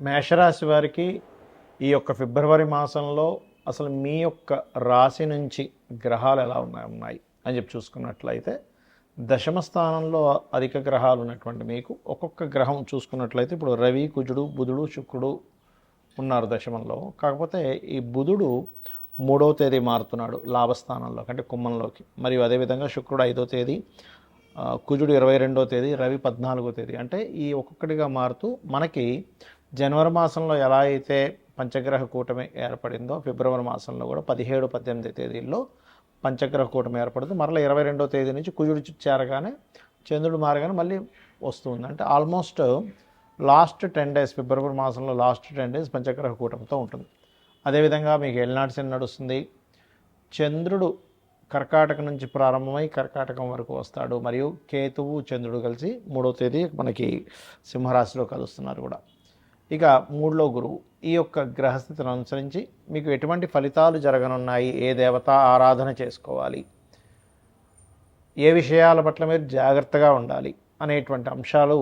మేషరాశి వారికి ఈ యొక్క ఫిబ్రవరి మాసంలో అసలు మీ యొక్క రాశి నుంచి గ్రహాలు ఎలా ఉన్నాయి అని చెప్పి చూసుకున్నట్లయితే దశమ స్థానంలో అధిక గ్రహాలు ఉన్నటువంటి మీకు ఒక్కొక్క గ్రహం చూసుకున్నట్లయితే ఇప్పుడు రవి, కుజుడు, బుధుడు, శుక్రుడు ఉన్నారు దశమంలో. కాకపోతే ఈ బుధుడు 3వ తేదీ మారుతున్నాడు లాభస్థానంలోకి, అంటే కుంభంలోకి. మరియు అదేవిధంగా శుక్రుడు 5వ తేదీ, కుజుడు 22వ తేదీ, రవి 14వ తేదీ. అంటే ఈ ఒక్కొక్కటిగా మారుతూ మనకి జనవరి మాసంలో ఎలా అయితే పంచగ్రహ కూటమి ఏర్పడిందో ఫిబ్రవరి మాసంలో కూడా 17, 18 తేదీల్లో పంచగ్రహ కూటమి ఏర్పడుతుంది. మరలా 22వ తేదీ నుంచి కుజుడు చేరగానే చంద్రుడు మారగానే మళ్ళీ వస్తుంది. అంటే ఆల్మోస్ట్ లాస్ట్ 10 డేస్, ఫిబ్రవరి మాసంలో లాస్ట్ 10 డేస్ పంచగ్రహ కూటమితో ఉంటుంది. అదేవిధంగా మీకు ఏలినాటి శని నడుస్తుంది. చంద్రుడు కర్కాటక నుంచి ప్రారంభమై కర్కాటకం వరకు వస్తాడు. మరియు కేతువు, చంద్రుడు కలిసి 3వ తేదీ మనకి సింహరాశిలో కలుస్తున్నారు కూడా. ఇక 3లో గురువు. ఈ యొక్క గ్రహస్థితిని అనుసరించి మీకు ఎటువంటి ఫలితాలు జరగనున్నాయి, ఏ దేవత ఆరాధన చేసుకోవాలి, ఏ విషయాల పట్ల మీరు జాగ్రత్తగా ఉండాలి అనేటువంటి అంశాలు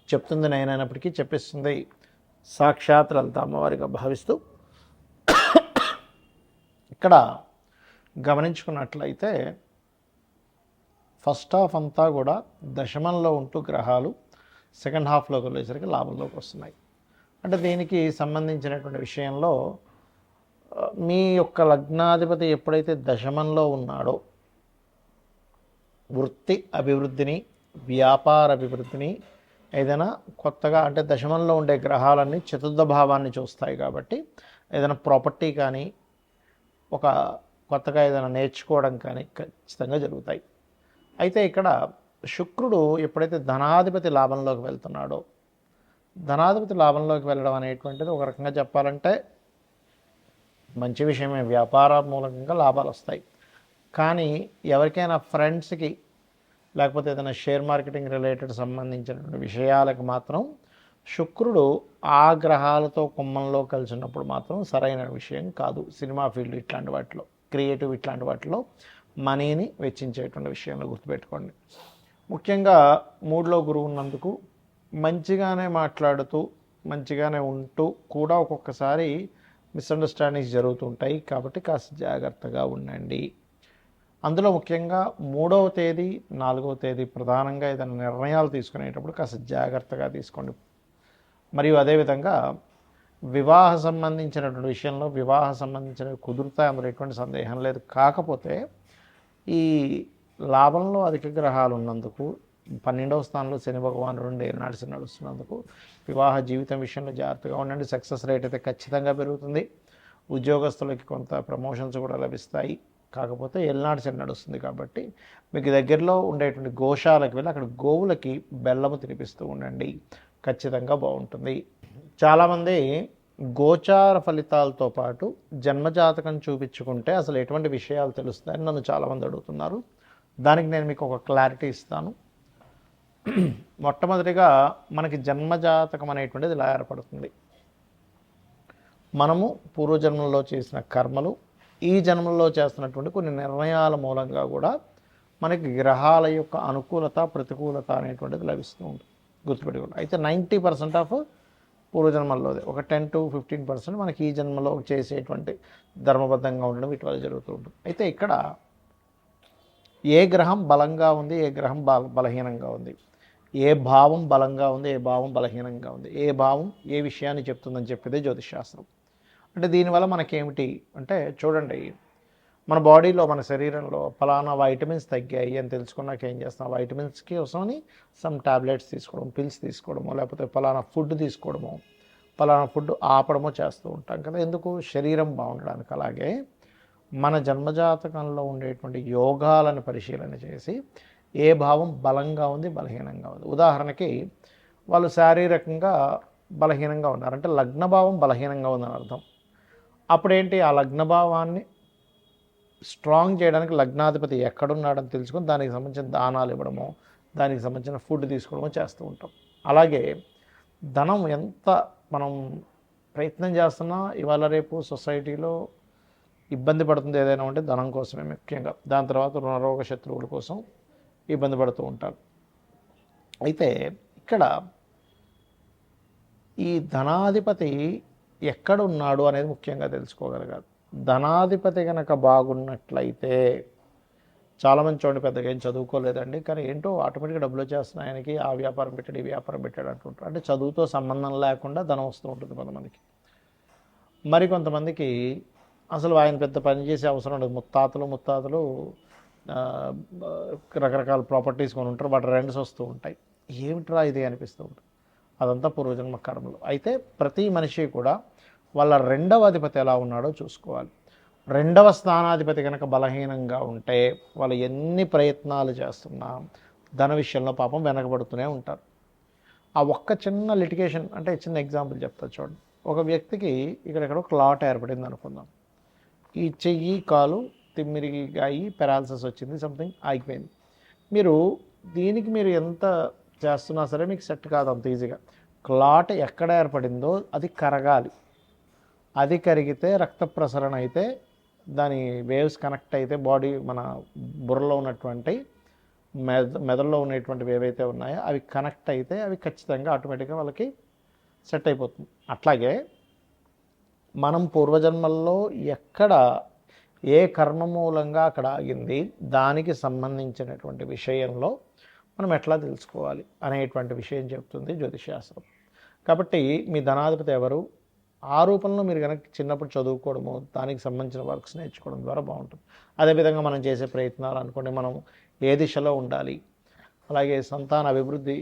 చెప్తుంది నేనైనప్పటికీ చెప్పిస్తుంది సాక్షాత్ లలిత అమ్మవారిగా భావిస్తూ ఇక్కడ గమనించుకున్నట్లయితే ఫస్ట్ హాఫ్ అంతా కూడా దశమంలో ఉంటూ గ్రహాలు సెకండ్ హాఫ్లోకి వెళ్ళేసరికి లాభంలోకి వస్తున్నాయి. అంటే దీనికి సంబంధించినటువంటి విషయంలో మీ యొక్క లగ్నాధిపతి ఎప్పుడైతే దశమంలో ఉన్నాడో వృత్తి అభివృద్ధిని, వ్యాపార అభివృద్ధిని, ఏదైనా కొత్తగా అంటే దశమంలో ఉండే గ్రహాలన్నీ చతుర్థ భావాన్ని చూస్తాయి కాబట్టి ఏదైనా ప్రాపర్టీ కానీ ఒక కొత్తగా ఏదైనా నేర్చుకోవడం కానీ ఖచ్చితంగా జరుగుతాయి. అయితే ఇక్కడ శుక్రుడు ఎప్పుడైతే ధనాధిపతి లాభంలోకి వెళ్తున్నాడో, ధనాధిపతి లాభంలోకి వెళ్ళడం అనేటువంటిది ఒక రకంగా చెప్పాలంటే మంచి విషయమే, వ్యాపార మూలంగా లాభాలు వస్తాయి. కానీ ఎవరికైనా ఫ్రెండ్స్కి లేకపోతే ఏదైనా షేర్ మార్కెటింగ్ రిలేటెడ్ సంబంధించినటువంటి విషయాలకు మాత్రం శుక్రుడు ఆ గ్రహాలతో కుంభంలో కలిసినప్పుడు మాత్రం సరైన విషయం కాదు. సినిమా ఫీల్డ్ ఇట్లాంటి వాటిలో, క్రియేటివ్ ఇట్లాంటి వాటిలో మనీని వెచ్చించేటువంటి విషయంలో గుర్తుపెట్టుకోండి. ముఖ్యంగా 3లో గురువు ఉన్నందుకు మంచిగానే మాట్లాడుతూ మంచిగానే ఉంటూ కూడా ఒక్కొక్కసారి మిస్అండర్స్టాండింగ్స్ జరుగుతుంటాయి. కాబట్టి కాస్త జాగ్రత్తగా ఉండండి. అందులో ముఖ్యంగా 3వ తేదీ, 4వ తేదీ ప్రధానంగా ఏదైనా నిర్ణయాలు తీసుకునేటప్పుడు కాస్త జాగ్రత్తగా తీసుకోండి. మరియు అదేవిధంగా వివాహ సంబంధించినటువంటి విషయంలో వివాహ సంబంధించినవి కుదురుతాయి, అందులో ఎటువంటి సందేహం లేదు. కాకపోతే ఈ లాభంలో అధిక గ్రహాలు ఉన్నందుకు 12వ స్థానంలో శని భగవానుడు నుండి ఏనాడు శని నడుస్తున్నందుకు వివాహ జీవితం విషయంలో జాగ్రత్తగా ఉండండి. సక్సెస్ రేట్ అయితే ఖచ్చితంగా పెరుగుతుంది. ఉద్యోగస్తులకి కొంత ప్రమోషన్స్ కూడా లభిస్తాయి. కాకపోతే ఏలినాటి శని నడుస్తుంది కాబట్టి మీకు దగ్గరలో ఉండేటువంటి గోశాలకు వెళ్ళి అక్కడ గోవులకి బెల్లము తినిపిస్తూ ఉండండి, ఖచ్చితంగా బాగుంటుంది. చాలామంది గోచార ఫలితాలతో పాటు జన్మజాతకం చూపించుకుంటే అసలు ఎటువంటి విషయాలు తెలుస్తాయని నన్ను చాలామంది అడుగుతున్నారు. దానికి నేను మీకు ఒక క్లారిటీ ఇస్తాను. మొట్టమొదటిగా మనకి జన్మజాతకం అనేటువంటిది ఇలా ఏర్పడుతుంది. మనము పూర్వజన్మలో చేసిన కర్మలు, ఈ జన్మలో చేస్తున్నటువంటి కొన్ని నిర్ణయాల మూలంగా కూడా మనకి గ్రహాల యొక్క అనుకూలత, ప్రతికూలత అనేటువంటిది లభిస్తూ ఉంటుంది, గుర్తుపెట్టుకోండి. అయితే 90% ఆఫ్ పూర్వజన్మల్లోదే, ఒక 10 to 15% మనకి ఈ జన్మలో చేసేటువంటి ధర్మబద్ధంగా ఉండడం వీటి వల్ల జరుగుతూ ఉంటుంది. అయితే ఇక్కడ ఏ గ్రహం బలంగా ఉంది, ఏ గ్రహం బలహీనంగా ఉంది, ఏ భావం బలంగా ఉంది, ఏ భావం బలహీనంగా ఉంది, ఏ భావం ఏ విషయాన్ని చెప్తుందని చెప్పేదే జ్యోతిషశాస్త్రం. అంటే దీనివల్ల మనకేమిటి అంటే చూడండి, మన బాడీలో, మన శరీరంలో ఫలానా వైటమిన్స్ తగ్గాయి అని తెలుసుకున్నాక ఏం చేస్తాం, వైటమిన్స్కి కోసమని సమ్ టాబ్లెట్స్ తీసుకోవడం, పిల్స్ తీసుకోవడమో, లేకపోతే ఫలానా ఫుడ్ తీసుకోవడమో, ఫలానా ఫుడ్ ఆపడమో చేస్తూ ఉంటాం కదా. ఎందుకు? శరీరం బాగుండడానికి. అలాగే మన జన్మజాతకంలో ఉండేటువంటి యోగాలను పరిశీలన చేసి ఏ భావం బలంగా ఉంది, బలహీనంగా ఉంది. ఉదాహరణకి వాళ్ళు శారీరకంగా బలహీనంగా ఉన్నారంటే లగ్నభావం బలహీనంగా ఉందని అర్థం. అప్పుడేంటి, ఆ లగ్నభావాన్ని స్ట్రాంగ్ చేయడానికి లగ్నాధిపతి ఎక్కడున్నాడని తెలుసుకొని దానికి సంబంధించిన దానాలు ఇవ్వడమో, దానికి సంబంధించిన ఫుడ్ తీసుకోవడమో చేస్తూ ఉంటాం. అలాగే ధనం ఎంత మనం ప్రయత్నం చేస్తున్నా ఇవాళ రేపు సొసైటీలో ఇబ్బంది పడుతుంది ఏదైనా ఉంటే ధనం కోసమే ముఖ్యంగా. దాని తర్వాత రుణరోగ శత్రువుల కోసం ఇబ్బంది పడుతూ ఉంటారు. అయితే ఇక్కడ ఈ ధనాధిపతి ఎక్కడ ఉన్నాడు అనేది ముఖ్యంగా తెలుసుకోగలగాలి. ధనాధిపతి కనుక బాగున్నట్లయితే, చాలామంది చూడండి పెద్దగా ఏం చదువుకోలేదండి, కానీ ఏంటో ఆటోమేటిక్గా డబ్బులు వచ్చేస్తున్నాయి ఆయనకి, ఆ వ్యాపారం పెట్టాడు ఈ వ్యాపారం పెట్టాడు అంటుంటారు. అంటే చదువుతో సంబంధం లేకుండా ధనం వస్తూ ఉంటుంది కొంతమందికి. మరి కొంతమందికి అసలు ఆయన పెద్ద పని చేసే అవసరం ఉండదు. ముత్తాతలు రకరకాల ప్రాపర్టీస్ కొని ఉంటారు, వాటి రెంట్స్ వస్తూ ఉంటాయి. ఏమిట్రా ఇది అనిపిస్తూ ఉంటుంది. అదంతా పూర్వజన్మ కర్మలు. అయితే ప్రతి మనిషి కూడా వాళ్ళ రెండవ అధిపతి ఎలా ఉన్నాడో చూసుకోవాలి. రెండవ స్థానాధిపతి కనుక బలహీనంగా ఉంటే వాళ్ళు ఎన్ని ప్రయత్నాలు చేస్తున్నా ధన విషయంలో పాపం వెనకబడుతూనే ఉంటారు. ఆ ఒక్క చిన్న లిటిగేషన్, అంటే చిన్న ఎగ్జాంపుల్ చెప్తా చూడండి. ఒక వ్యక్తికి ఇక్కడెక్కడో క్లాట్ ఏర్పడింది అనుకుందాం. ఈ చెయ్యి కాలు తిమ్మిరిగా అయ్యి పెరాలసిస్ వచ్చింది, సంథింగ్ ఆగిపోయింది. మీరు ఎంత చేస్తున్నా సరే మీకు సెట్ కాదు అంత ఈజీగా. క్లాట్ ఎక్కడ ఏర్పడిందో అది కరగాలి. అది కరిగితే రక్త ప్రసరణ అయితే, దాని వేవ్స్ కనెక్ట్ అయితే బాడీ మన బుర్రలో ఉన్నటువంటి మెదడులో ఉన్నటువంటివి ఏవైతే ఉన్నాయో అవి కనెక్ట్ అయితే అవి ఖచ్చితంగా ఆటోమేటిక్గా వాళ్ళకి సెట్ అయిపోతుంది. అట్లాగే మనం పూర్వజన్మల్లో ఎక్కడ ఏ కర్మ మూలంగా అక్కడ ఆగింది, దానికి సంబంధించినటువంటి విషయంలో మనం ఎట్లా తెలుసుకోవాలి అనేటువంటి విషయం చెప్తుంది జ్యోతిషశాస్త్రం. కాబట్టి మీ ధనాధిపతి ఎవరు, ఆ రూపంలో మీరు కనుక చిన్నప్పుడు చదువుకోవడము, దానికి సంబంధించిన వర్క్స్ నేర్చుకోవడం ద్వారా బాగుంటుంది. అదేవిధంగా మనం చేసే ప్రయత్నాలు అనుకోండి, మనం ఏ దిశలో ఉండాలి, అలాగే సంతాన అభివృద్ధి,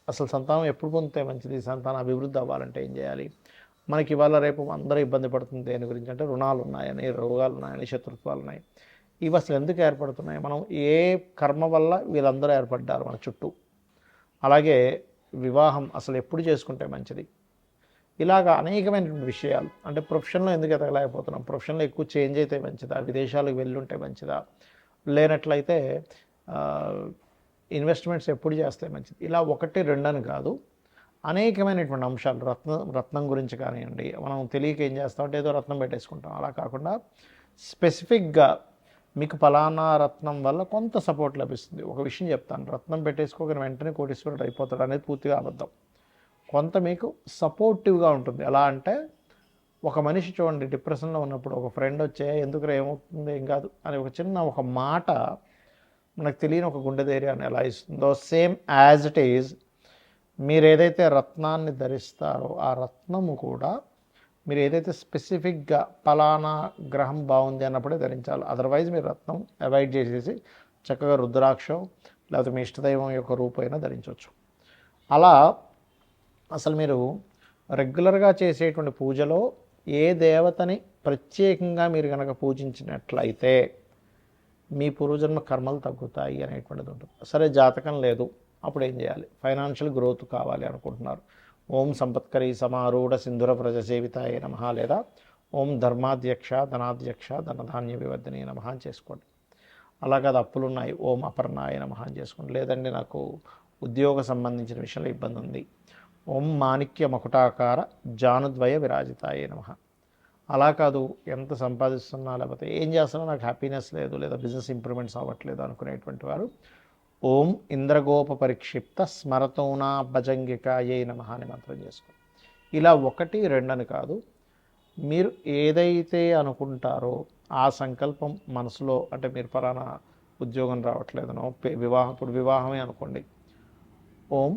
అసలు సంతానం ఎప్పుడు పొందితే మంచిది, సంతాన అభివృద్ధి అవ్వాలంటే ఏం చేయాలి, మనకి ఇవాళ రేపు అందరూ ఇబ్బంది పడుతుంది దేని గురించి అంటే రుణాలు ఉన్నాయని, రోగాలు ఉన్నాయని, శత్రుత్వాలు ఉన్నాయి. ఇవి అసలు ఎందుకు ఏర్పడుతున్నాయి, మనం ఏ కర్మ వల్ల వీళ్ళందరూ ఏర్పడ్డారు మన చుట్టూ, అలాగే వివాహం అసలు ఎప్పుడు చేసుకుంటే మంచిది, ఇలాగ అనేకమైనటువంటి విషయాలు. అంటే ప్రొఫెషన్లో ఎందుకు ఎదగలేకపోతున్నాం, ప్రొఫెషన్లో ఎక్కువ చేంజ్ అయితే మంచిదా, విదేశాలకు వెళ్ళుంటే మంచిదా, లేనట్లయితే ఇన్వెస్ట్మెంట్స్ ఎప్పుడు చేస్తే మంచిది, ఇలా ఒకటి రెండని కాదు అనేకమైనటువంటి అంశాలు. రత్నం గురించి కానివ్వండి, మనం తెలియక ఏం చేస్తామంటే ఏదో రత్నం పెట్టేసుకుంటాం. అలా కాకుండా స్పెసిఫిక్గా మీకు ఫలానా రత్నం వల్ల కొంత సపోర్ట్ లభిస్తుంది. ఒక విషయం చెప్తాను, రత్నం పెట్టేసుకోగానే వెంటనే కోటీశ్వరుడు అయిపోతాడు అనేది పూర్తిగా అబద్ధం. కొంత మీకు సపోర్టివ్గా ఉంటుంది. ఎలా అంటే ఒక మనిషి చూడండి డిప్రెషన్లో ఉన్నప్పుడు ఒక ఫ్రెండ్ వచ్చే ఎందుకు ఏమవుతుంది ఏం కాదు అని ఒక మాట మనకు తెలియని ఒక గుండె ధైర్యాన్ని ఎలా ఇస్తుందో, సేమ్ యాజ్ ఇట్ ఈజ్ మీరు ఏదైతే రత్నాన్ని ధరిస్తారో ఆ రత్నము కూడా మీరు ఏదైతే స్పెసిఫిక్గా పలానా గ్రహం బాగుంది అన్నప్పుడే ధరించాలి. అదర్వైజ్ మీరు రత్నం అవాయిడ్ చేసేసి చక్కగా రుద్రాక్షం లేకపోతే మీ ఇష్టదైవం యొక్క రూపైనా ధరించవచ్చు. అలా అసలు మీరు రెగ్యులర్గా చేసేటువంటి పూజలో ఏ దేవతని ప్రత్యేకంగా మీరు కనుక పూజించినట్లయితే మీ పూర్వజన్మ కర్మలు తగ్గుతాయి అనేటువంటిది ఉంటుంది. సరే జాతకం లేదు, అప్పుడు ఏం చేయాలి, ఫైనాన్షియల్ గ్రోత్ కావాలి అనుకుంటున్నారు, ఓం సంపత్కరీ సమారూఢ సింధుర ప్రజ సేవితాయ నమః, లేదా ఓం ధర్మాధ్యక్ష ధనాధ్యక్ష ధనధాన్య వివర్ధనే నమః అని చేసుకోండి. అలాగే అది అప్పులున్నాయి, ఓం అపర్ణాయ నమః అని చేసుకోండి. లేదండి నాకు ఉద్యోగ సంబంధించిన విషయంలో ఇబ్బంది ఉంది, ఓం మాణిక్య మకుటాకార జానుద్వయ విరాజితాయ నమః. అలా కాదు, ఎంత సంపాదిస్తున్నా లేకపోతే ఏం చేస్తున్నా నాకు హ్యాపీనెస్ లేదు, లేదా బిజినెస్ ఇంప్రూవ్మెంట్స్ అవ్వట్లేదు అనుకునేటువంటి వారు ఓం ఇంద్రగోప పరిక్షిప్త స్మరతోనా భజంగికాయే నమః అని మంత్రం చేసుకోండి. ఇలా ఒకటి రెండని కాదు, మీరు ఏదైతే అనుకుంటారో ఆ సంకల్పం మనసులో, అంటే మీరు పలానా ఉద్యోగం రావట్లేదనో, ఇప్పుడు వివాహమే అనుకోండి, ఓం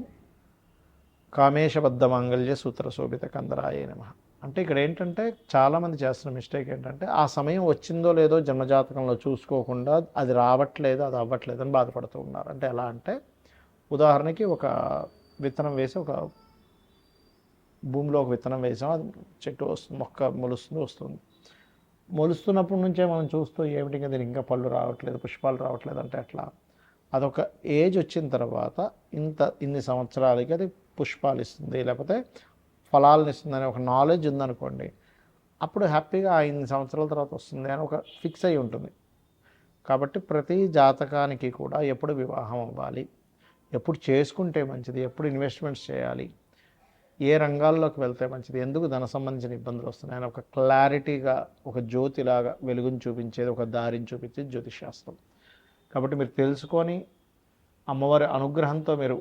కామేశబద్ధ మాంగళ్య సూత్ర శోభిత కందరాయ నమః. అంటే ఇక్కడ ఏంటంటే చాలామంది చేస్తున్న మిస్టేక్ ఏంటంటే ఆ సమయం వచ్చిందో లేదో జన్మజాతకంలో చూసుకోకుండా అది రావట్లేదు అది అవ్వట్లేదు అని బాధపడుతూ ఉన్నారు. అంటే ఎలా అంటే ఉదాహరణకి ఒక విత్తనం వేసి ఒక భూమిలో ఒక విత్తనం వేసాం, అది చెట్టు వస్తుంది, మొక్క వస్తుంది. మొలుస్తున్నప్పటి నుంచే మనం చూస్తూ ఏమిటి దీనికి ఇంకా పళ్ళు రావట్లేదు, పుష్పాలు రావట్లేదు అంటే అట్లా అదొక ఏజ్ వచ్చిన తర్వాత ఇన్ని సంవత్సరాలకి అది పుష్పాలు ఇస్తుంది లేకపోతే ఫలాలను ఇస్తుందని ఒక నాలెడ్జ్ ఉందనుకోండి, అప్పుడు హ్యాపీగా 5 సంవత్సరాల తర్వాత వస్తుంది అని ఒక ఫిక్స్ అయి ఉంటుంది. కాబట్టి ప్రతి జాతకానికి కూడా ఎప్పుడు వివాహం అవ్వాలి, ఎప్పుడు చేసుకుంటే మంచిది, ఎప్పుడు ఇన్వెస్ట్మెంట్స్ చేయాలి, ఏ రంగాల్లోకి వెళ్తే మంచిది, ఎందుకు ధన సంబంధించిన ఇబ్బందులు వస్తున్నాయని ఒక క్లారిటీగా ఒక జ్యోతిలాగా వెలుగుని చూపించేది, ఒక దారిని చూపించేది జ్యోతిషశాస్త్రం. కాబట్టి మీరు తెలుసుకొని అమ్మవారి అనుగ్రహంతో మీరు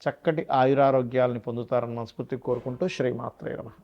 చక్కటి ఆయురారోగ్యాలని పొందుతారని మనస్ఫూర్తిగా కోరుకుంటూ శ్రీమాత్రే నమః.